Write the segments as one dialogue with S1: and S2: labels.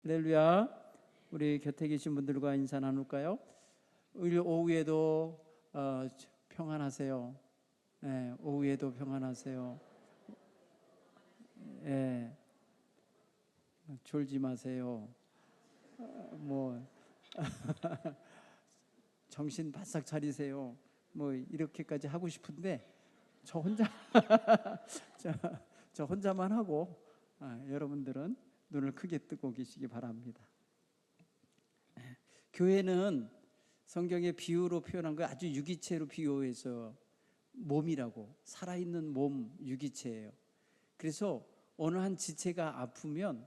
S1: 할렐루야. 우리 곁에 계신 분들과 인사 나눌까요? 우리 오후에도 평안하세요. 네, 오후에도 평안하세요. 네, 졸지 마세요. 뭐 정신 바싹 차리세요. 뭐 이렇게까지 하고 싶은데 저 혼자 저 혼자만 하고 여러분들은 눈을 크게 뜨고 계시기 바랍니다. 교회는 성경의 비유로 표현한 거 아주 유기체로 비유해서 몸이라고, 살아있는 몸, 유기체예요. 그래서 어느 한 지체가 아프면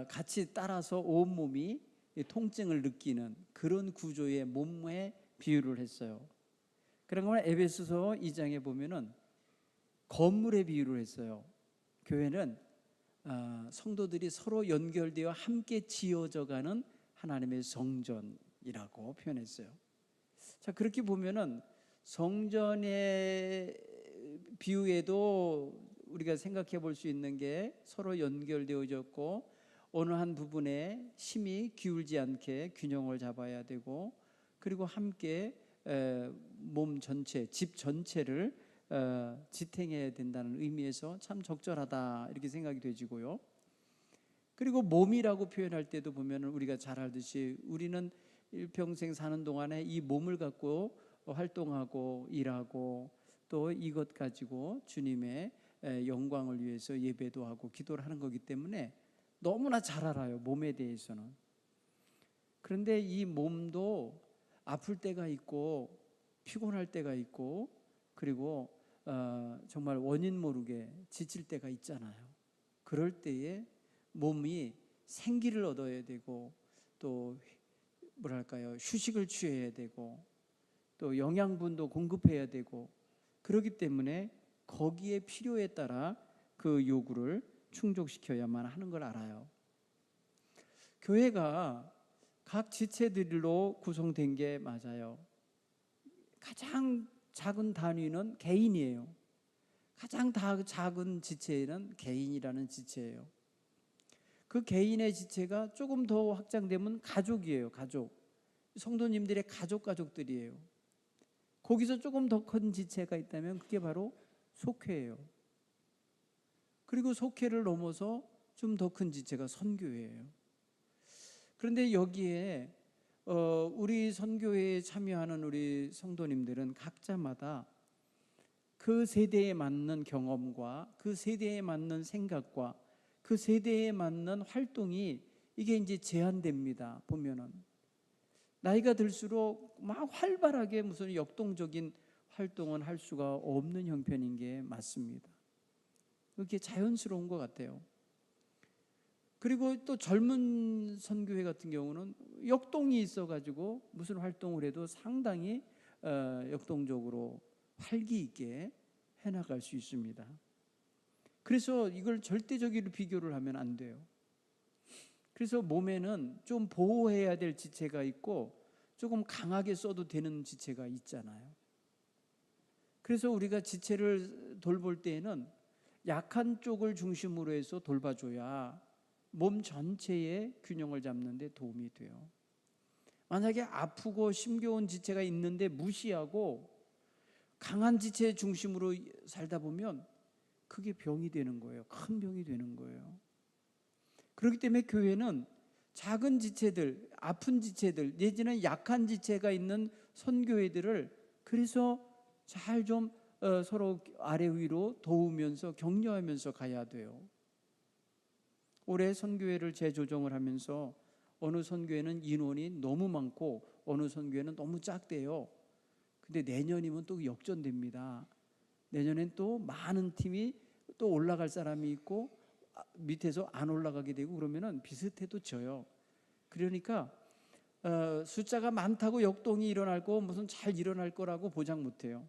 S1: 같이 따라서 온몸이 통증을 느끼는 그런 구조의 몸에 비유를 했어요. 그런 걸 에베소서 2장에 보면은 건물에 비유를 했어요. 교회는 성도들이 서로 연결되어 함께 지어져가는 하나님의 성전이라고 표현했어요. 자, 그렇게 보면은 성전의 비유에도 우리가 생각해 볼 수 있는 게 서로 연결되어졌고 어느 한 부분에 힘이 기울지 않게 균형을 잡아야 되고, 그리고 함께 몸 전체, 집 전체를 지탱해야 된다는 의미에서 참 적절하다 이렇게 생각이 되지고요. 그리고 몸이라고 표현할 때도 보면 우리가 잘 알듯이 우리는 일평생 사는 동안에 이 몸을 갖고 활동하고 일하고 또 이것 가지고 주님의 영광을 위해서 예배도 하고 기도를 하는 거기 때문에 너무나 잘 알아요, 몸에 대해서는. 그런데 이 몸도 아플 때가 있고 피곤할 때가 있고 그리고 정말 원인 모르게 지칠 때가 있잖아요. 그럴 때에 몸이 생기를 얻어야 되고 또 뭐랄까요, 휴식을 취해야 되고 또 영양분도 공급해야 되고, 그렇기 때문에 거기에 필요에 따라 그 요구를 충족시켜야만 하는 걸 알아요. 교회가 각 지체들로 구성된 게 맞아요. 가장 작은 단위는 개인이에요. 가장 작은 지체는 개인이라는 지체예요. 그 개인의 지체가 조금 더 확장되면 가족이에요. 가족. 성도님들의 가족들이에요. 거기서 조금 더 큰 지체가 있다면 그게 바로 속회예요. 그리고 속회를 넘어서 좀 더 큰 지체가 선교회예요. 그런데 여기에 우리 선교회에 참여하는 우리 성도님들은 각자마다 그 세대에 맞는 경험과 그 세대에 맞는 생각과 그 세대에 맞는 활동이 이게 이제 제한됩니다. 보면은 나이가 들수록 막 활발하게 무슨 역동적인 활동은 할 수가 없는 형편인 게 맞습니다. 그게 자연스러운 것 같아요. 그리고 또 젊은 선교회 같은 경우는 역동이 있어가지고 무슨 활동을 해도 상당히 역동적으로 활기 있게 해나갈 수 있습니다. 그래서 이걸 절대적으로 비교를 하면 안 돼요. 그래서 몸에는 좀 보호해야 될 지체가 있고 조금 강하게 써도 되는 지체가 있잖아요. 그래서 우리가 지체를 돌볼 때에는 약한 쪽을 중심으로 해서 돌봐줘야 몸 전체의 균형을 잡는 데 도움이 돼요. 만약에 아프고 힘겨운 지체가 있는데 무시하고 강한 지체 중심으로 살다 보면 그게 병이 되는 거예요. 큰 병이 되는 거예요. 그렇기 때문에 교회는 작은 지체들, 아픈 지체들, 내지는 약한 지체가 있는 선교회들을 그래서 잘 좀 서로 아래 위로 도우면서 격려하면서 가야 돼요. 올해 선교회를 재조정을 하면서 어느 선교회는 인원이 너무 많고 어느 선교회는 너무 작대요. 근데 내년이면 또 역전됩니다. 내년엔 또 많은 팀이 또 올라갈 사람이 있고 밑에서 안 올라가게 되고 그러면은 비슷해도 져요. 그러니까 숫자가 많다고 역동이 일어날 거 무슨 잘 일어날 거라고 보장 못해요.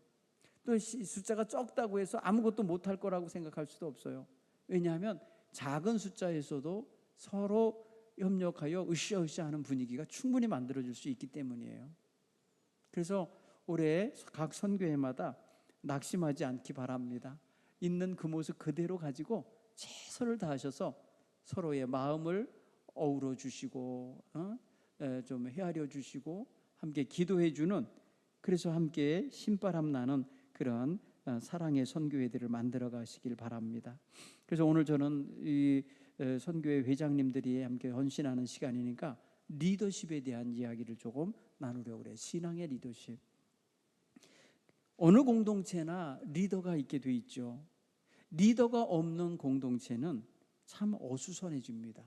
S1: 또 숫자가 적다고 해서 아무것도 못할 거라고 생각할 수도 없어요. 왜냐하면 작은 숫자에서도 서로 협력하여 으쌰으쌰하는 분위기가 충분히 만들어질 수 있기 때문이에요. 그래서 올해 각 선교회마다 낙심하지 않기 바랍니다. 있는 그 모습 그대로 가지고 최선을 다하셔서 서로의 마음을 어우러 주시고 좀 헤아려 주시고 함께 기도해 주는, 그래서 함께 신바람 나는 그런 사랑의 선교회들을 만들어 가시길 바랍니다. 그래서 오늘 저는 이 선교회 회장님들이 함께 헌신하는 시간이니까 리더십에 대한 이야기를 조금 나누려고 그래요. 신앙의 리더십. 어느 공동체나 리더가 있게 돼 있죠. 리더가 없는 공동체는 참 어수선해집니다.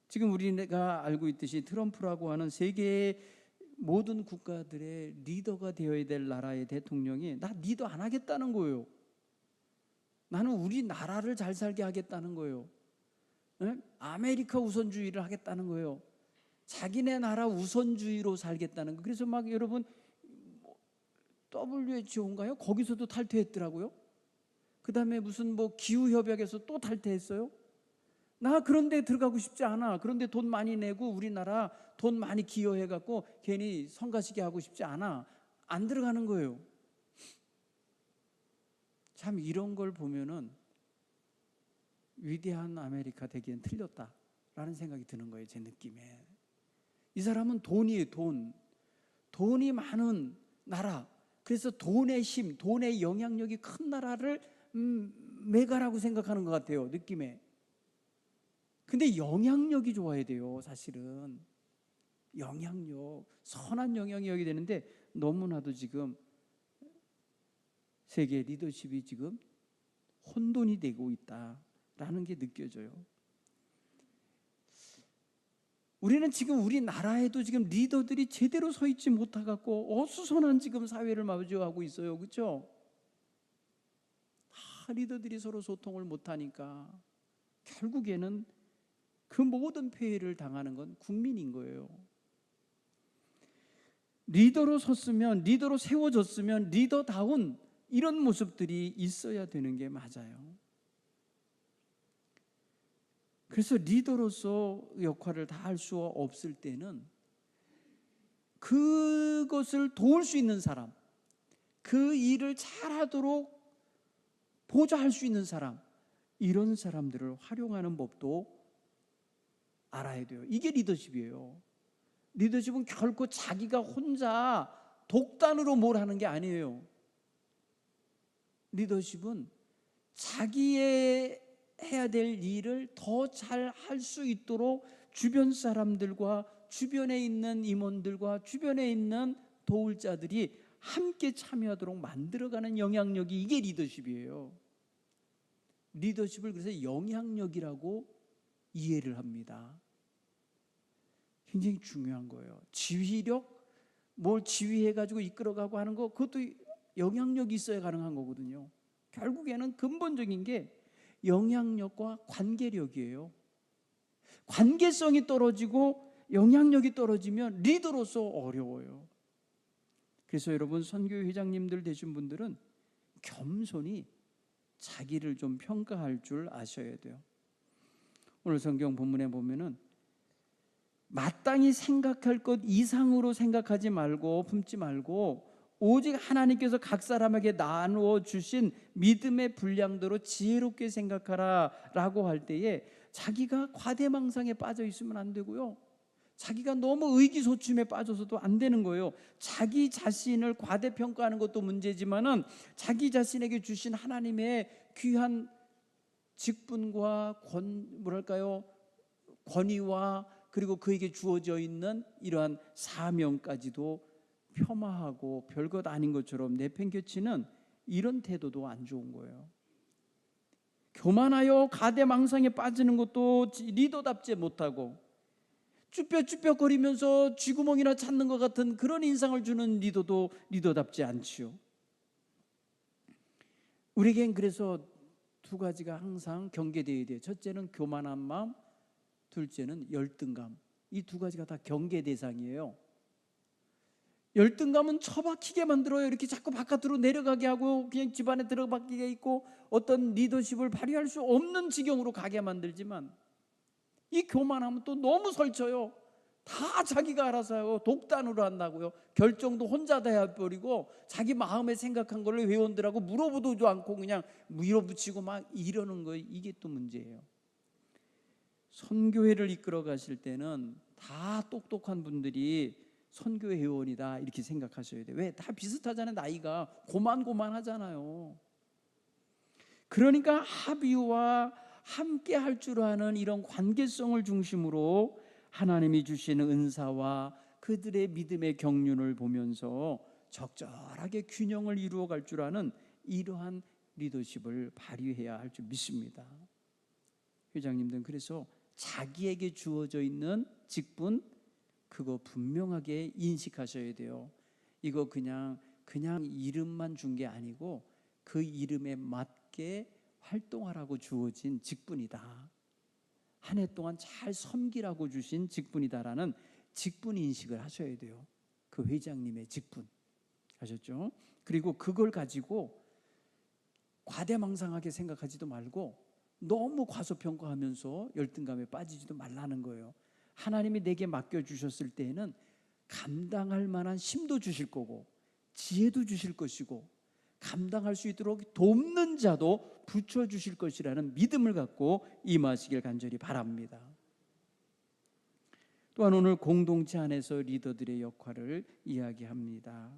S1: 지금 우리가 알고 있듯이 트럼프라고 하는 세계의 모든 국가들의 리더가 되어야 될 나라의 대통령이 나 리더 안 하겠다는 거예요. 나는 우리나라를 잘 살게 하겠다는 거예요. 아메리카 우선주의를 하겠다는 거예요. 자기네 나라 우선주의로 살겠다는 거. 그래서 막 여러분 WHO인가요? 거기서도 탈퇴했더라고요. 그 다음에 무슨 기후협약에서 또 탈퇴했어요. 나 그런 데 들어가고 싶지 않아. 그런데 돈 많이 내고 우리나라 돈 많이 기여해갖고 괜히 성가시게 하고 싶지 않아. 안 들어가는 거예요. 참 이런 걸 보면은 위대한 아메리카 되기엔 틀렸다라는 생각이 드는 거예요. 제 느낌에. 이 사람은 돈이에요. 돈이 많은 나라. 그래서 돈의 힘, 돈의 영향력이 큰 나라를 메가라고 생각하는 것 같아요. 느낌에. 근데 영향력이 좋아야 돼요. 사실은 영향력, 선한 영향력이 되는데 너무나도 지금 세계 리더십이 지금 혼돈이 되고 있다라는 게 느껴져요. 우리는 지금 우리나라에도 지금 리더들이 제대로 서 있지 못하고 어수선한 지금 사회를 마주하고 있어요. 그렇죠? 리더들이 서로 소통을 못하니까 결국에는 그 모든 폐해를 당하는 건 국민인 거예요. 리더로 섰으면, 리더로 세워졌으면 리더다운 이런 모습들이 있어야 되는 게 맞아요. 그래서 리더로서 역할을 다 할 수 없을 때는 그것을 도울 수 있는 사람, 그 일을 잘하도록 보좌할 수 있는 사람, 이런 사람들을 활용하는 법도 알아야 돼요. 이게 리더십이에요. 리더십은 결코 자기가 혼자 독단으로 뭘 하는 게 아니에요. 리더십은 자기의 해야 될 일을 더 잘 할 수 있도록 주변 사람들과 주변에 있는 임원들과 주변에 있는 도울 자들이 함께 참여하도록 만들어가는 영향력이, 이게 리더십이에요. 리더십을 그래서 영향력이라고 이해를 합니다. 굉장히 중요한 거예요. 지휘력, 뭘 지휘해가지고 이끌어가고 하는 거, 그것도 영향력이 있어야 가능한 거거든요. 결국에는 근본적인 게 영향력과 관계력이에요. 관계성이 떨어지고 영향력이 떨어지면 리더로서 어려워요. 그래서 여러분 선교회 회장님들 되신 분들은 겸손히 자기를 좀 평가할 줄 아셔야 돼요. 오늘 성경 본문에 보면은 마땅히 생각할 것 이상으로 생각하지 말고 품지 말고 오직 하나님께서 각 사람에게 나누어 주신 믿음의 분량대로 지혜롭게 생각하라 라고 할 때에 자기가 과대망상에 빠져 있으면 안 되고요. 자기가 너무 의기소침에 빠져서도 안 되는 거예요. 자기 자신을 과대평가하는 것도 문제지만은 자기 자신에게 주신 하나님의 귀한 직분과 권위와 그리고 그에게 주어져 있는 이러한 사명까지도 폄하하고 별것 아닌 것처럼 내팽개치는 이런 태도도 안 좋은 거예요. 교만하여 가대망상에 빠지는 것도 리더답지 못하고 쭈뼛쭈뼛거리면서 쥐구멍이나 찾는 것 같은 그런 인상을 주는 리더도 리더답지 않지요. 우리에겐 그래서 두 가지가 항상 경계되어야 돼요. 첫째는 교만한 마음, 둘째는 열등감. 이 두 가지가 다 경계 대상이에요. 열등감은 처박히게 만들어요. 이렇게 자꾸 바깥으로 내려가게 하고 그냥 집안에 들어박히게 있고 어떤 리더십을 발휘할 수 없는 지경으로 가게 만들지만, 이 교만함은 또 너무 설쳐요. 다 자기가 알아서 하고 독단으로 한다고요. 결정도 혼자 다 해버리고 자기 마음에 생각한 걸 회원들하고 물어보도 않고 그냥 밀어붙이고 막 이러는 거예요. 이게 또 문제예요. 선교회를 이끌어 가실 때는 다 똑똑한 분들이 선교 회원이다 이렇게 생각하셔야 돼요. 왜? 다 비슷하잖아요. 나이가 고만고만하잖아요. 그러니까 합의와 함께 할 줄 아는 이런 관계성을 중심으로 하나님이 주시는 은사와 그들의 믿음의 경륜을 보면서 적절하게 균형을 이루어 갈 줄 아는 이러한 리더십을 발휘해야 할 줄 믿습니다. 회장님들은 그래서 자기에게 주어져 있는 직분 그거 분명하게 인식하셔야 돼요. 이거 그냥 이름만 준 게 아니고 그 이름에 맞게 활동하라고 주어진 직분이다. 한 해 동안 잘 섬기라고 주신 직분이다라는 직분 인식을 하셔야 돼요. 그 회장님의 직분. 아셨죠? 그리고 그걸 가지고 과대망상하게 생각하지도 말고 너무 과소평가하면서 열등감에 빠지지도 말라는 거예요. 하나님이 내게 맡겨주셨을 때에는 감당할 만한 힘도 주실 거고 지혜도 주실 것이고 감당할 수 있도록 돕는 자도 붙여주실 것이라는 믿음을 갖고 임하시길 간절히 바랍니다. 또한 오늘 공동체 안에서 리더들의 역할을 이야기합니다.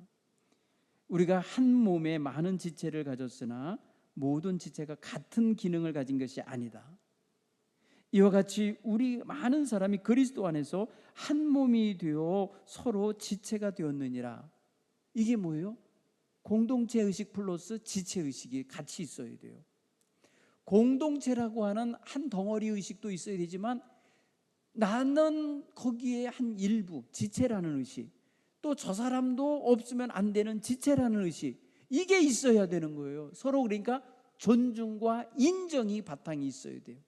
S1: 우리가 한 몸에 많은 지체를 가졌으나 모든 지체가 같은 기능을 가진 것이 아니다. 이와 같이 우리 많은 사람이 그리스도 안에서 한 몸이 되어 서로 지체가 되었느니라. 이게 뭐예요? 공동체 의식 플러스 지체 의식이 같이 있어야 돼요. 공동체라고 하는 한 덩어리 의식도 있어야 되지만 나는 거기에 한 일부 지체라는 의식, 또 저 사람도 없으면 안 되는 지체라는 의식, 이게 있어야 되는 거예요. 서로 그러니까 존중과 인정이 바탕이 있어야 돼요.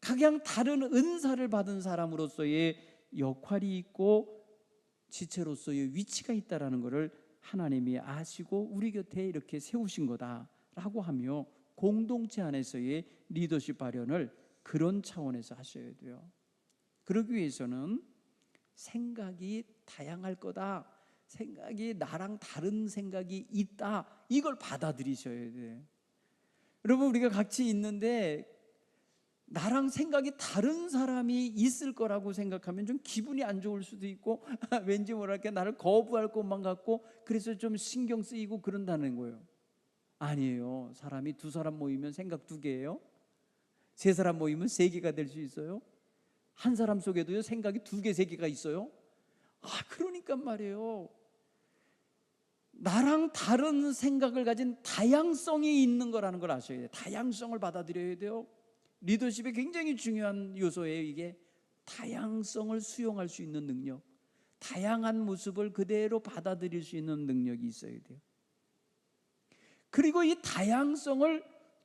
S1: 각양 다른 은사를 받은 사람으로서의 역할이 있고 지체로서의 위치가 있다라는 것을 하나님이 아시고 우리 곁에 이렇게 세우신 거다라고 하며 공동체 안에서의 리더십 발현을 그런 차원에서 하셔야 돼요. 그러기 위해서는 생각이 다양할 거다, 생각이 나랑 다른 생각이 있다, 이걸 받아들이셔야 돼요. 여러분, 우리가 같이 있는데 나랑 생각이 다른 사람이 있을 거라고 생각하면 좀 기분이 안 좋을 수도 있고 왠지 모르게 나를 거부할 것만 같고 그래서 좀 신경 쓰이고 그런다는 거예요. 아니에요. 사람이 두 사람 모이면 생각 두 개예요. 세 사람 모이면 세 개가 될 수 있어요. 한 사람 속에도요 생각이 두 개, 세 개가 있어요. 그러니까 말이에요. 나랑 다른 생각을 가진 다양성이 있는 거라는 걸 아셔야 돼요. 다양성을 받아들여야 돼요. 리더십의 굉장히 중요한 요소예요. 이게 다양성을 수용할 수 있는 능력, 다양한 모습을 그대로 받아들일 수 있는 능력이 있어야 돼요. 그리고 이 다양성을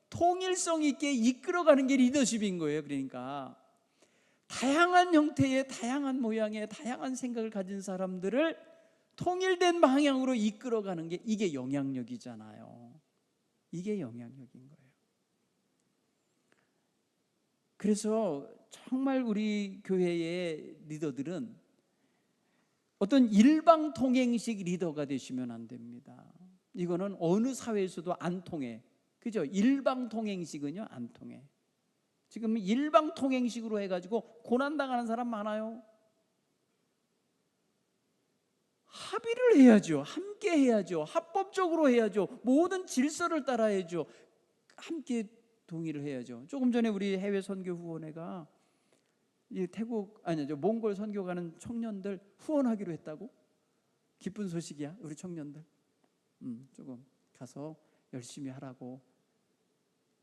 S1: 통일성 있게 이끌어가는 게 리더십인 거예요. 그러니까 다양한 형태의, 다양한 모양의, 다양한 생각을 가진 사람들을 통일된 방향으로 이끌어가는 게 이게 영향력이잖아요. 이게 영향력인 거예요. 그래서 정말 우리 교회의 리더들은 어떤 일방통행식 리더가 되시면 안 됩니다. 이거는 어느 사회에서도 안 통해. 그죠? 일방통행식은요 안 통해. 지금 일방통행식으로 해가지고 고난당하는 사람 많아요. 합의를 해야죠. 함께 해야죠. 합법적으로 해야죠. 모든 질서를 따라야죠. 함께 동의를 해야죠. 조금 전에 우리 해외 선교 후원회가 이 몽골 선교 가는 청년들 후원하기로 했다고? 기쁜 소식이야, 우리 청년들. 조금 가서 열심히 하라고.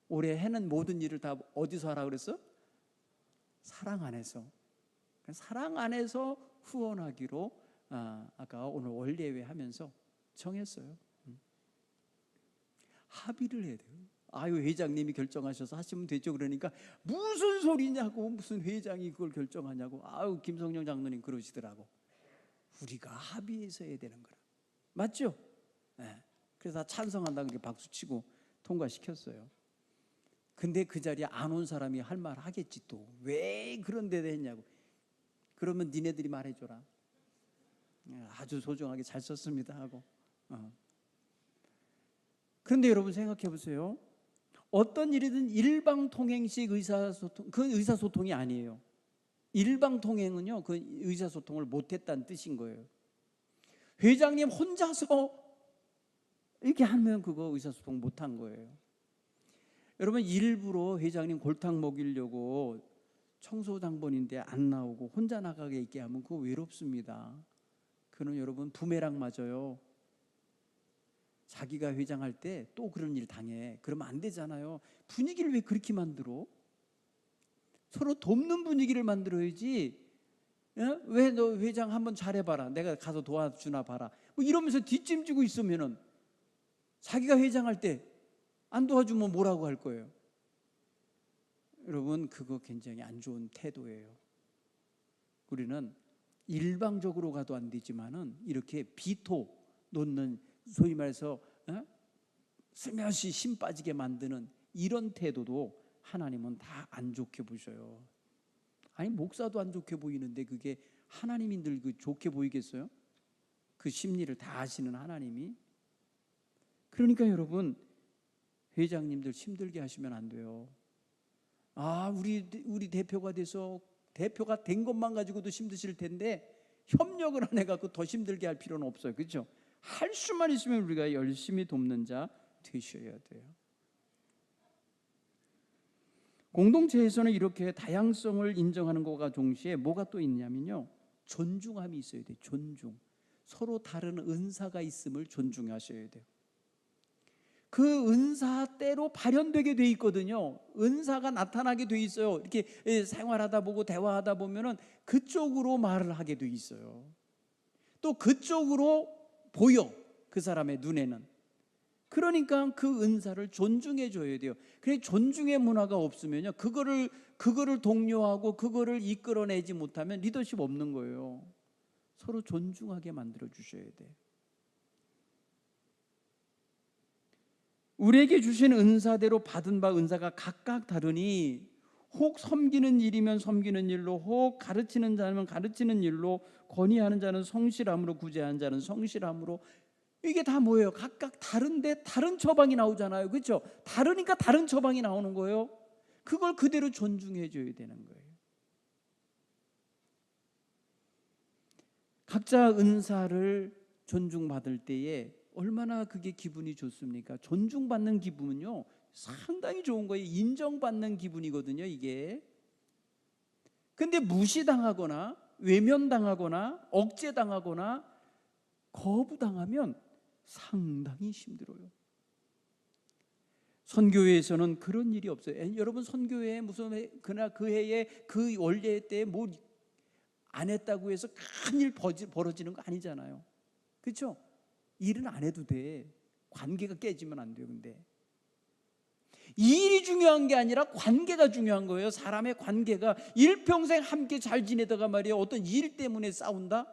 S1: 올해 해는 모든 일을 다 어디서 하라 그랬어? 사랑 안에서. 사랑 안에서 후원하기로 아까 오늘 원례회 하면서 정했어요. 합의를 해야 돼요. 회장님이 결정하셔서 하시면 되죠. 그러니까 무슨 소리냐고, 무슨 회장이 그걸 결정하냐고. 김성령 장로님 그러시더라고. 우리가 합의해서 해야 되는 거라. 맞죠? 네. 그래서 다 찬성한다고 이렇게 박수치고 통과시켰어요. 근데 그 자리에 안 온 사람이 할 말 하겠지. 또 왜 그런 데다 했냐고. 그러면 니네들이 말해줘라. 아주 소중하게 잘 썼습니다 하고. 그런데 여러분 생각해 보세요. 어떤 일이든 일방통행식 의사소통, 그건 의사소통이 아니에요. 일방통행은요, 그 의사소통을 못했다는 뜻인 거예요. 회장님 혼자서 이렇게 하면 그거 의사소통 못한 거예요. 여러분, 일부러 회장님 골탕 먹이려고 청소당번인데 안 나오고 혼자 나가게 있게 하면 그거 외롭습니다. 그는 여러분 부메랑 맞아요. 자기가 회장할 때 또 그런 일 당해. 그러면 안 되잖아요. 분위기를 왜 그렇게 만들어? 서로 돕는 분위기를 만들어야지. 왜 너 회장 한번 잘해봐라, 내가 가서 도와주나 봐라, 뭐 이러면서 뒷짐지고 있으면은 자기가 회장할 때 안 도와주면 뭐라고 할 거예요? 여러분, 그거 굉장히 안 좋은 태도예요. 우리는 일방적으로 가도 안 되지만은 이렇게 비토 놓는, 소위 말해서 슬며시 심 빠지게 만드는 이런 태도도 하나님은 다 안 좋게 보셔요. 아니, 목사도 안 좋게 보이는데 그게 하나님이 늘 그 좋게 보이겠어요? 그 심리를 다 아시는 하나님이. 그러니까 여러분, 회장님들 힘들게 하시면 안 돼요. 아, 우리 대표가 돼서 대표가 된 것만 가지고도 힘드실 텐데 협력을 안 해갖고 더 힘들게 할 필요는 없어요. 그렇죠? 할 수만 있으면 우리가 열심히 돕는 자 되셔야 돼요. 공동체에서는 이렇게 다양성을 인정하는 것과 동시에 뭐가 또 있냐면요, 존중함이 있어야 돼요. 존중. 서로 다른 은사가 있음을 존중하셔야 돼요. 그 은사대로 발현되게 돼 있거든요. 은사가 나타나게 돼 있어요. 이렇게 생활하다 보고 대화하다 보면은 그쪽으로 말을 하게 돼 있어요. 또 그쪽으로 보여, 그 사람의 눈에는. 그러니까 그 은사를 존중해 줘야 돼요. 그래, 존중의 문화가 없으면요, 그거를 독려하고 그거를 이끌어내지 못하면 리더십 없는 거예요. 서로 존중하게 만들어 주셔야 돼요. 우리에게 주신 은사대로 받은 바 은사가 각각 다르니 혹 섬기는 일이면 섬기는 일로, 혹 가르치는 자면 가르치는 일로, 권위하는 자는 성실함으로, 구제하는 자는 성실함으로. 이게 다 뭐예요? 각각 다른데 다른 처방이 나오잖아요. 그렇죠? 다르니까 다른 처방이 나오는 거예요. 그걸 그대로 존중해 줘야 되는 거예요. 각자 은사를 존중받을 때에 얼마나 그게 기분이 좋습니까? 존중받는 기분은요, 상당히 좋은 거예요. 인정받는 기분이거든요, 이게. 근데 무시당하거나 외면당하거나 억제당하거나 거부당하면 상당히 힘들어요. 선교회에서는 그런 일이 없어요. 여러분, 선교회에 무슨 그날 그 해에 그 원래 때에 뭐 안 했다고 해서 큰일 벌어지는 거 아니잖아요. 그렇죠? 일은 안 해도 돼. 관계가 깨지면 안 돼요. 근데 일이 중요한 게 아니라 관계가 중요한 거예요. 사람의 관계가, 일평생 함께 잘 지내다가 말이에요, 어떤 일 때문에 싸운다?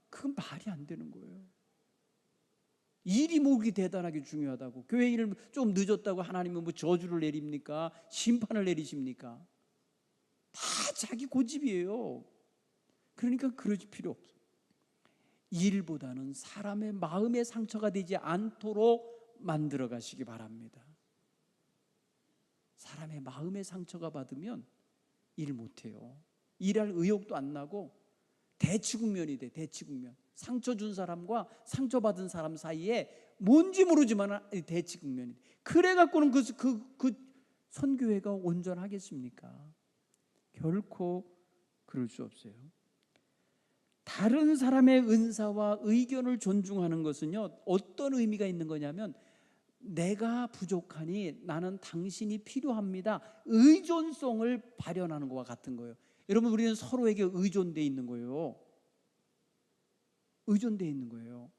S1: 그건 말이 안 되는 거예요. 일이 뭐 그렇게 대단하게 중요하다고. 교회 일을 좀 늦었다고 하나님은 뭐 저주를 내립니까? 심판을 내리십니까? 다 자기 고집이에요. 그러니까 그러지 필요 없어요. 일보다는 사람의 마음의 상처가 되지 않도록 만들어 가시기 바랍니다. 사람의 마음의 상처가 받으면 일 못해요. 일할 의욕도 안 나고 대치국면이 돼. 대치국면. 상처 준 사람과 상처받은 사람 사이에 뭔지 모르지만 대치국면이 돼. 그래 갖고는 그 선교회가 온전하겠습니까? 결코 그럴 수 없어요. 다른 사람의 은사와 의견을 존중하는 것은요, 어떤 의미가 있는 거냐면, 내가 부족하니 나는 당신이 필요합니다, 의존성을 발현하는 것과 같은 거예요. 여러분, 우리는 서로에게 의존되어 있는 거예요. 의존되어 있는 거예요.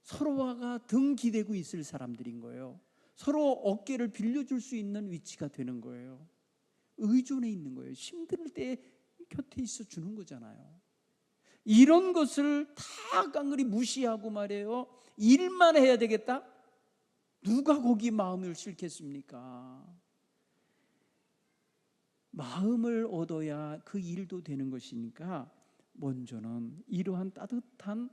S1: 서로가 등 기대고 있을 사람들인 거예요. 서로 어깨를 빌려줄 수 있는 위치가 되는 거예요. 의존해 있는 거예요. 힘들 때 곁에 있어 주는 거잖아요. 이런 것을 다 깡그리 무시하고 말이에요, 일만 해야 되겠다? 누가 거기 마음을 싣겠습니까? 마음을 얻어야 그 일도 되는 것이니까 먼저는 이러한 따뜻한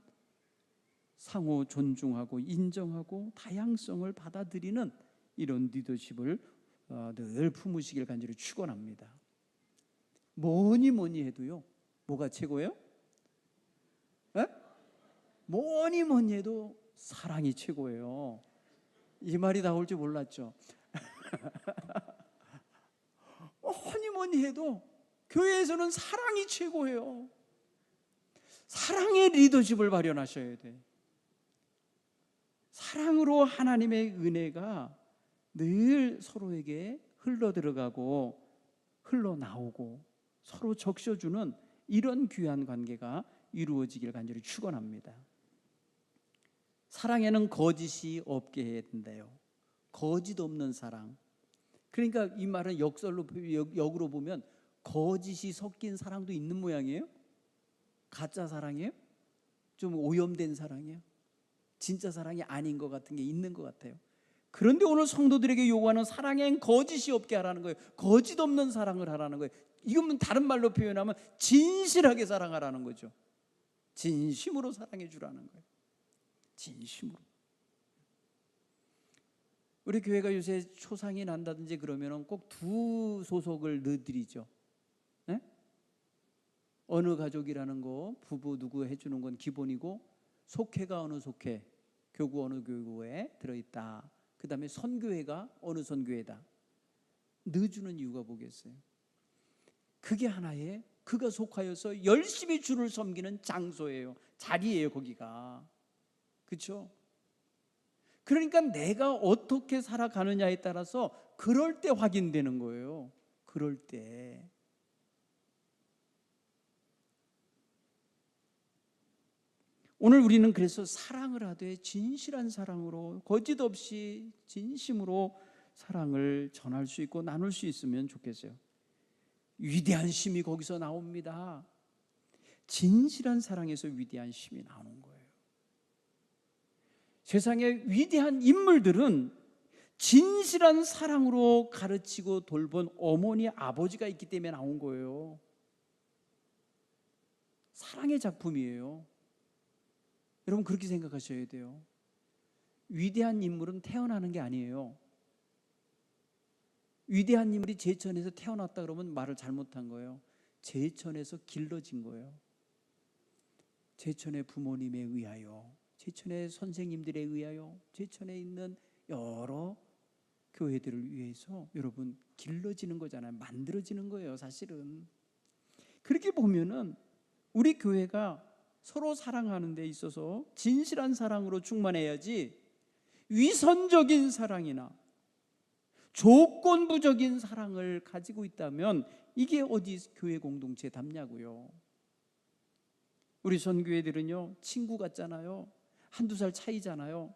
S1: 상호 존중하고 인정하고 다양성을 받아들이는 이런 리더십을 늘 품으시길 간절히 축원합니다. 뭐니 해도요, 뭐가 최고예요? 에? 뭐니 해도 사랑이 최고예요. 이 말이 나올 줄 몰랐죠. 뭐니 해도 교회에서는 사랑이 최고예요. 사랑의 리더십을 발현하셔야 돼. 사랑으로 하나님의 은혜가 늘 서로에게 흘러들어가고 흘러나오고 서로 적셔주는 이런 귀한 관계가 이루어지길 간절히 축원합니다. 사랑에는 거짓이 없게 해야 된대요. 거짓 없는 사랑. 그러니까 이 말은 역으로 보면 거짓이 섞인 사랑도 있는 모양이에요. 가짜 사랑이에요? 좀 오염된 사랑이에요? 진짜 사랑이 아닌 것 같은 게 있는 것 같아요. 그런데 오늘 성도들에게 요구하는 사랑엔 거짓이 없게 하라는 거예요. 거짓 없는 사랑을 하라는 거예요. 이건 다른 말로 표현하면 진실하게 사랑하라는 거죠. 진심으로 사랑해 주라는 거예요. 진심으로. 우리 교회가 요새 초상이 난다든지 그러면 꼭 두 소속을 넣어드리죠. 네? 어느 가족이라는 거, 부부 누구 해주는 건 기본이고, 속회가 어느 속회, 교구 어느 교구에 들어있다. 그 다음에 선교회가 어느 선교회다. 넣어주는 이유가 뭐겠어요? 그게 하나의, 그가 속하여서 열심히 주를 섬기는 장소예요. 자리예요, 거기가. 그렇죠? 그러니까 내가 어떻게 살아가느냐에 따라서 그럴 때 확인되는 거예요. 그럴 때. 오늘 우리는 그래서 사랑을 하되 진실한 사랑으로 거짓 없이 진심으로 사랑을 전할 수 있고 나눌 수 있으면 좋겠어요. 위대한 힘이 거기서 나옵니다. 진실한 사랑에서 위대한 힘이 나오는 거예요. 세상의 위대한 인물들은 진실한 사랑으로 가르치고 돌본 어머니, 아버지가 있기 때문에 나온 거예요. 사랑의 작품이에요. 여러분 그렇게 생각하셔야 돼요. 위대한 인물은 태어나는 게 아니에요. 위대한 인물이 제천에서 태어났다 그러면 말을 잘못한 거예요. 제천에서 길러진 거예요. 제천의 부모님에 의하여, 제천의 선생님들에 의하여, 제천에 있는 여러 교회들을 위해서 여러분 길러지는 거잖아요. 만들어지는 거예요, 사실은. 그렇게 보면은 우리 교회가 서로 사랑하는 데 있어서 진실한 사랑으로 충만해야지 위선적인 사랑이나 조건부적인 사랑을 가지고 있다면 이게 어디 교회 공동체에 담냐고요. 우리 선교회들은요 친구 같잖아요. 한두 살 차이잖아요.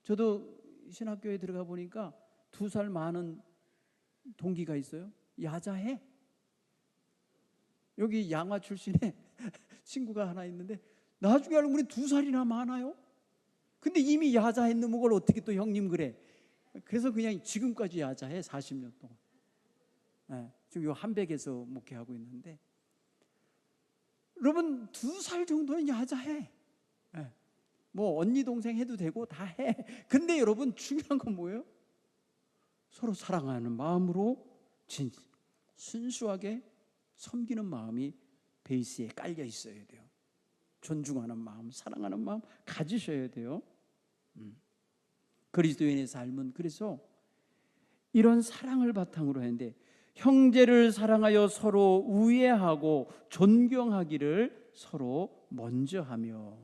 S1: 저도 신학교에 들어가 보니까 2살 많은 동기가 있어요. 야자해. 여기 양화 출신에 친구가 하나 있는데 나중에 알고 보니 2살이나 많아요. 근데 이미 야자했는 걸 어떻게 또 형님 그래. 그래서 그냥 지금까지 야자해. 40년 동안. 네, 지금 요 한백에서 목회하고 있는데 여러분 2살 정도는 야자해. 네, 뭐 언니 동생 해도 되고 다 해. 근데 여러분 중요한 건 뭐예요? 서로 사랑하는 마음으로 순수하게 섬기는 마음이 베이스에 깔려 있어야 돼요. 존중하는 마음, 사랑하는 마음 가지셔야 돼요. 그리스도인의 삶은 그래서 이런 사랑을 바탕으로 하는데 형제를 사랑하여 서로 우애하고 존경하기를 서로 먼저 하며.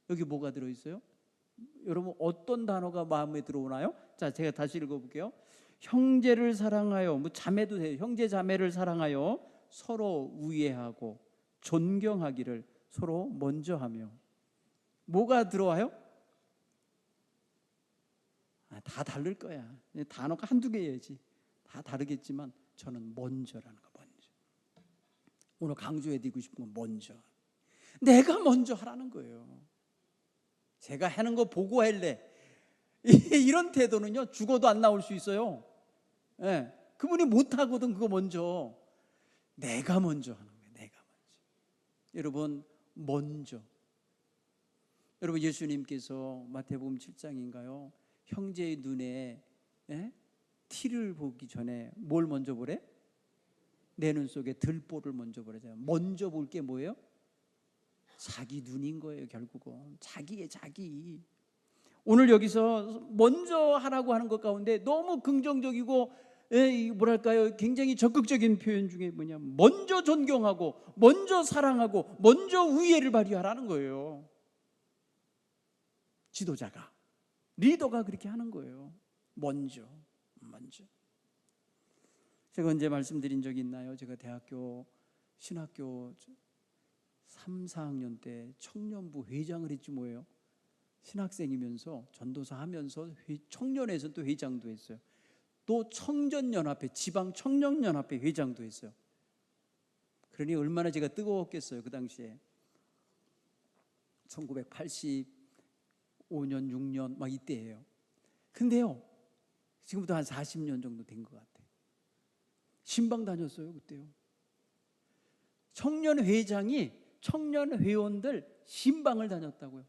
S1: 여기 뭐가 들어있어요? 여러분 어떤 단어가 마음에 들어오나요? 자, 제가 다시 읽어볼게요. 형제를 사랑하여, 뭐 자매도 돼요. 형제 자매를 사랑하여 서로 우애하고 존경하기를 서로 먼저 하며. 뭐가 들어와요? 다 다를 거야. 단어가 한두 개여야지. 다 다르겠지만 저는 먼저라는 거. 먼저. 오늘 강조해드리고 싶은 건 먼저. 내가 먼저 하라는 거예요. 제가 하는 거 보고 할래. 이런 태도는요 죽어도 안 나올 수 있어요. 네, 그분이 못하거든. 그거 먼저. 내가 먼저 하는 거예요. 내가 먼저. 여러분 먼저. 여러분 예수님께서 마태복음 7장인가요? 형제의 눈에 티를 보기 전에 뭘 먼저 보래? 내 눈 속에 들보를 먼저 보래잖아요. 먼저 볼 게 뭐예요? 자기 눈인 거예요. 결국은 자기의 자기. 오늘 여기서 먼저 하라고 하는 것 가운데 너무 긍정적이고 뭐랄까요, 굉장히 적극적인 표현 중에 뭐냐, 먼저 존경하고 먼저 사랑하고 먼저 우애를 발휘하라는 거예요. 지도자가, 리더가 그렇게 하는 거예요. 먼저. 제가 언제 말씀드린 적이 있나요? 제가 대학교 신학교 3, 4학년 때 청년부 회장을 했지 뭐예요. 신학생이면서 전도사 하면서 청년회에서 또 회장도 했어요. 또 청년연합회, 지방 청년연합회 회장도 했어요. 그러니 얼마나 제가 뜨거웠겠어요. 그 당시에 1985년 6년 막 이때예요. 근데요, 지금부터 한 40년 정도 된 것 같아요. 신방 다녔어요. 그때요. 청년회장이 청년회원들 신방을 다녔다고요.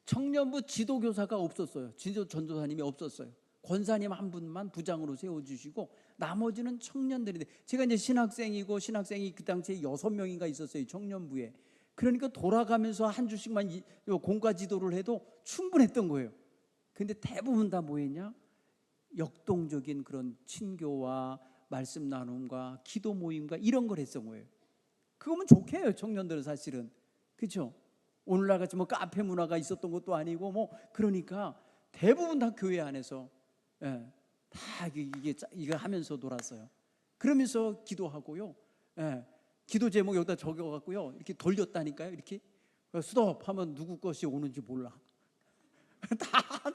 S1: 청년부 지도교사가 없었어요. 전도사님이 없었어요. 권사님 한 분만 부장으로 세워주시고 나머지는 청년들인데, 제가 이제 신학생이 그 당시에 6명인가 있었어요. 청년부에. 그러니까 돌아가면서 한 주씩만 공과 지도를 해도 충분했던 거예요. 근데 대부분 다 뭐였냐? 역동적인 그런 친교와 말씀 나눔과 기도 모임과 이런 걸 했던 거예요. 그거면 좋게 해요. 청년들은 사실은. 그렇죠? 오늘날 같이 뭐 카페 문화가 있었던 것도 아니고 뭐, 그러니까 대부분 다 교회 안에서 다 이거 하면서 놀았어요. 그러면서 기도하고요. 기도 제목 여기다 적어갖고요, 이렇게 돌렸다니까요. 이렇게 스톱 하면 누구 것이 오는지 몰라. 다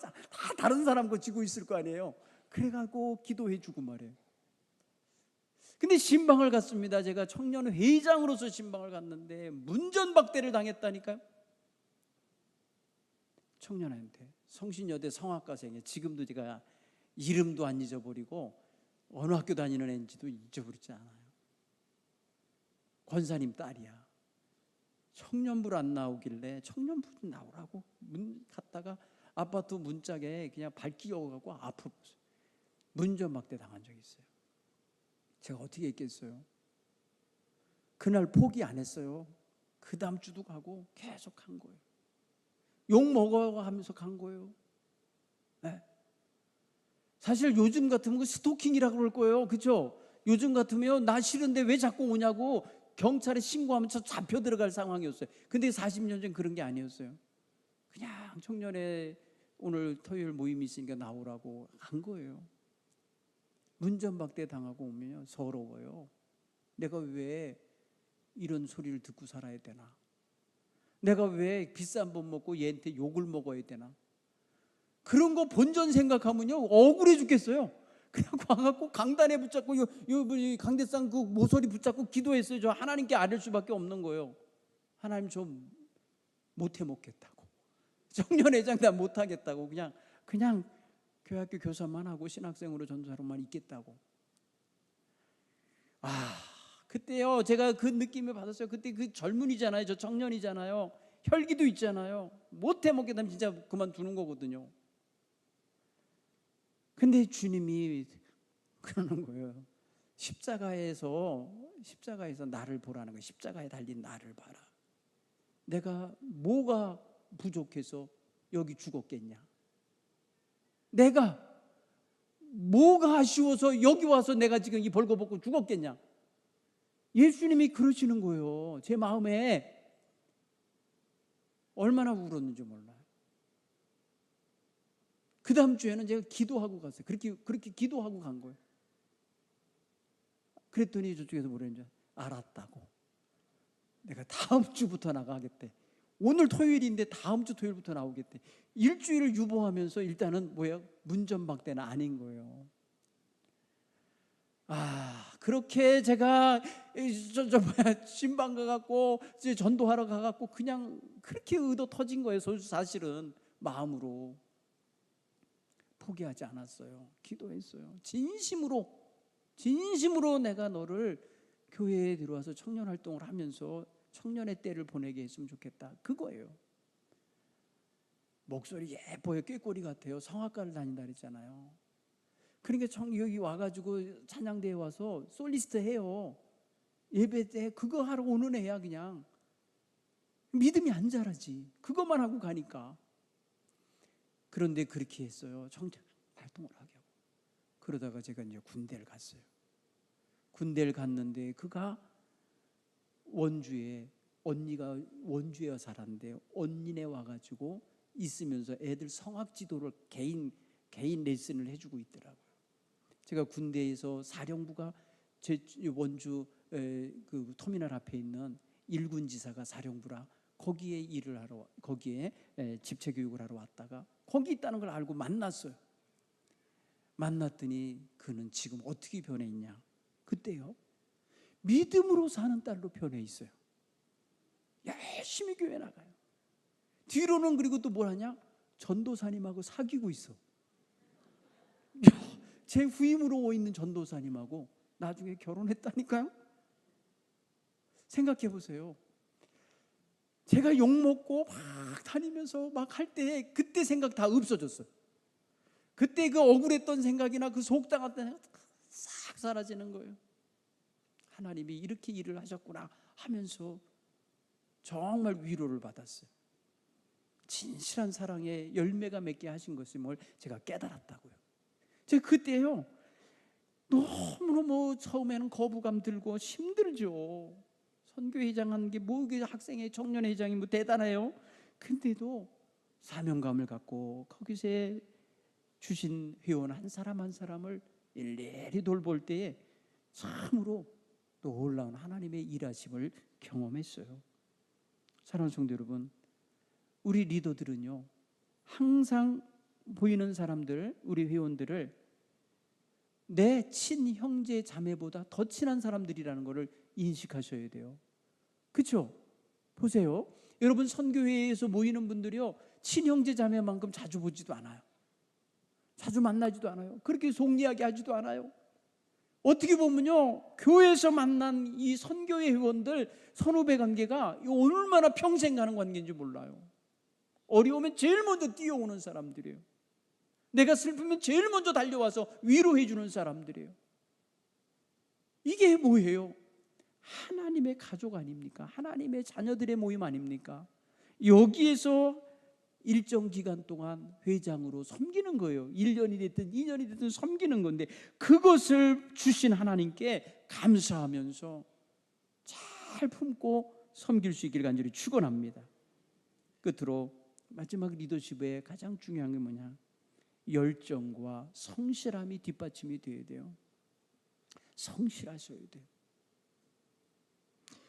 S1: 다른 사람 거 지고 있을 거 아니에요. 그래갖고 기도해주고 말이에요. 근데 신방을 갔습니다. 제가 청년 회장으로서 신방을 갔는데 문전박대를 당했다니까요. 청년한테, 성신여대 성악과생이에요. 지금도 제가 이름도 안 잊어버리고 어느 학교 다니는 애인지도 잊어버리지 않아요. 권사님 딸이야. 청년부를 안 나오길래 청년부 나오라고 문 갔다가 아파트 문짝에 그냥 발 끼워갖고 앞으로 문전박대 당한 적이 있어요. 제가 어떻게 했겠어요? 그날 포기 안 했어요. 그 다음 주도 가고 계속 간 거예요. 욕 먹어 하면서 간 거예요. 네. 사실 요즘 같으면 스토킹이라고 그럴 거예요. 그렇죠? 요즘 같으면 나 싫은데 왜 자꾸 오냐고 경찰에 신고하면 저 잡혀 들어갈 상황이었어요. 근데 40년 전 그런 게 아니었어요. 그냥 청년회 오늘 토요일 모임이 있으니까 나오라고 간 거예요. 문전박대 당하고 오면 서러워요. 내가 왜 이런 소리를 듣고 살아야 되나? 내가 왜 비싼 밥 먹고 얘한테 욕을 먹어야 되나? 그런 거 본전 생각하면요 억울해 죽겠어요. 그냥 와갖고 강단에 붙잡고 요 강대상 그 모서리 붙잡고 기도했어요. 저 하나님께 아뢰 수밖에 없는 거예요. 하나님 저 못해 먹겠다고, 청년회장 다 못하겠다고, 그냥 교회학교 교사만 하고 신학생으로 전도사로만 있겠다고. 그때요 제가 그 느낌을 받았어요. 그때 그 젊은이잖아요. 저 청년이잖아요. 혈기도 있잖아요. 못해 먹겠다면 진짜 그만두는 거거든요. 근데 주님이 그러는 거예요. 십자가에서 나를 보라는 거예요. 십자가에 달린 나를 봐라. 내가 뭐가 부족해서 여기 죽었겠냐? 내가 뭐가 아쉬워서 여기 와서 내가 지금 이 벌거벗고 죽었겠냐? 예수님이 그러시는 거예요. 제 마음에 얼마나 울었는지 몰라요. 그 다음 주에는 제가 기도하고 갔어요. 그렇게 기도하고 간 거예요. 그랬더니 저쪽에서 뭐랬는지 알았다고. 내가 다음 주부터 나가겠대. 오늘 토요일인데 다음 주 토요일부터 나오겠대. 일주일을 유보하면서 일단은 문전박대는 아닌 거예요. 그렇게 제가 신방 가갖고 전도하러 가갖고 그냥 그렇게 의도 터진 거예요. 사실은 마음으로 포기하지 않았어요. 기도했어요. 진심으로 내가 너를 교회에 들어와서 청년 활동을 하면서 청년의 때를 보내게 했으면 좋겠다. 그거예요. 목소리 예뻐요. 꾀꼬리 같아요. 성악가를 다닌다 그랬잖아요. 그러니까 여기 와가지고 찬양대에 와서 솔리스트 해요. 예배 때 그거 하러 오는 애야. 그냥 믿음이 안 자라지. 그것만 하고 가니까. 그런데 그렇게 했어요. 정작 활동을 하게 하고. 그러다가 제가 이제 군대를 갔어요. 군대를 갔는데 그가 원주에, 언니가 원주에 살았는데 언니네 와가지고 있으면서 애들 성악 지도를 개인 레슨을 해주고 있더라고요. 제가 군대에서 사령부가 제 원주 그 터미널 앞에 있는 일군 지사가 사령부라 거기에 일을 하러, 거기에 집체 교육을 하러 왔다가 거기 있다는 걸 알고 만났어요. 만났더니 그는 지금 어떻게 변해 있냐? 그때요, 믿음으로 사는 딸로 변해 있어요. 열심히 교회 나가요. 뒤로는 그리고 또 뭘 하냐? 전도사님하고 사귀고 있어. 제 후임으로 있는 전도사님하고 나중에 결혼했다니까요. 생각해 보세요. 제가 욕먹고 막 다니면서 막 할 때 그때 생각 다 없어졌어요. 그때 그 억울했던 생각이나 그 속당했던 생각 싹 사라지는 거예요. 하나님이 이렇게 일을 하셨구나 하면서 정말 위로를 받았어요. 진실한 사랑의 열매가 맺게 하신 것임을 제가 깨달았다고요. 제가 그때요, 너무너무 처음에는 거부감 들고 힘들죠. 선교회장 하는 게 뭐 학생회 청년회장이 뭐 대단해요. 근데도 사명감을 갖고 거기서 주신 회원 한 사람 한 사람을 일일이 돌볼 때에 참으로 놀라운 하나님의 일하심을 경험했어요. 사랑하는 성도 여러분, 우리 리더들은요, 항상 보이는 사람들, 우리 회원들을 내 친형제 자매보다 더 친한 사람들이라는 것을 인식하셔야 돼요. 그렇죠? 보세요. 여러분 선교회에서 모이는 분들이요, 친형제 자매만큼 자주 보지도 않아요. 자주 만나지도 않아요. 그렇게 속 이야기하지도 않아요. 어떻게 보면요, 교회에서 만난 이 선교회 회원들 선후배 관계가 얼마나 평생 가는 관계인지 몰라요. 어려우면 제일 먼저 뛰어오는 사람들이에요. 내가 슬프면 제일 먼저 달려와서 위로해 주는 사람들이에요. 이게 뭐예요? 하나님의 가족 아닙니까? 하나님의 자녀들의 모임 아닙니까? 여기에서 일정 기간 동안 회장으로 섬기는 거예요. 1년이 됐든 2년이 됐든 섬기는 건데, 그것을 주신 하나님께 감사하면서 잘 품고 섬길 수 있기를 간절히 축원합니다. 끝으로 마지막 리더십의 가장 중요한 게 뭐냐? 열정과 성실함이 뒷받침이 돼야 돼요. 성실하셔야 돼요.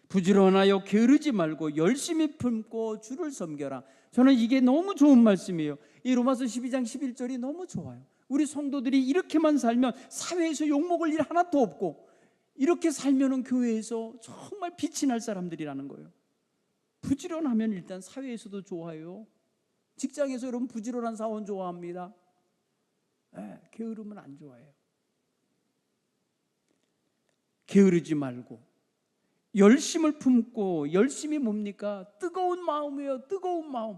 S1: 부지런하여 게으르지 말고 열심히 품고 주를 섬겨라. 저는 이게 너무 좋은 말씀이에요. 이 로마서 12장 11절이 너무 좋아요. 우리 성도들이 이렇게만 살면 사회에서 욕먹을 일 하나도 없고, 이렇게 살면은 교회에서 정말 빛이 날 사람들이라는 거예요. 부지런하면 일단 사회에서도 좋아요. 직장에서 여러분 부지런한 사원 좋아합니다. 게으르면 안 좋아해요. 게으르지 말고 열심을 품고, 열심이 뭡니까? 뜨거운 마음이에요. 뜨거운 마음,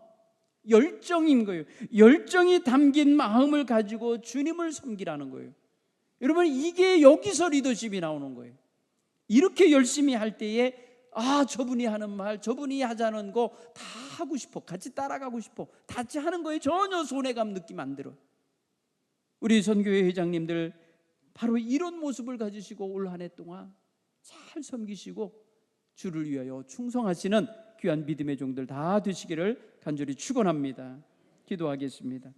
S1: 열정인 거예요. 열정이 담긴 마음을 가지고 주님을 섬기라는 거예요. 여러분, 이게 여기서 리더십이 나오는 거예요. 이렇게 열심히 할 때에 저분이 하는 말, 저분이 하자는 거 다 하고 싶어, 같이 따라가고 싶어, 같이 하는 거에 전혀 손해감 느낌 안 들어. 우리 선교회 회장님들 바로 이런 모습을 가지시고 올 한 해 동안 잘 섬기시고 주를 위하여 충성하시는 귀한 믿음의 종들 다 되시기를 간절히 축원합니다. 기도하겠습니다.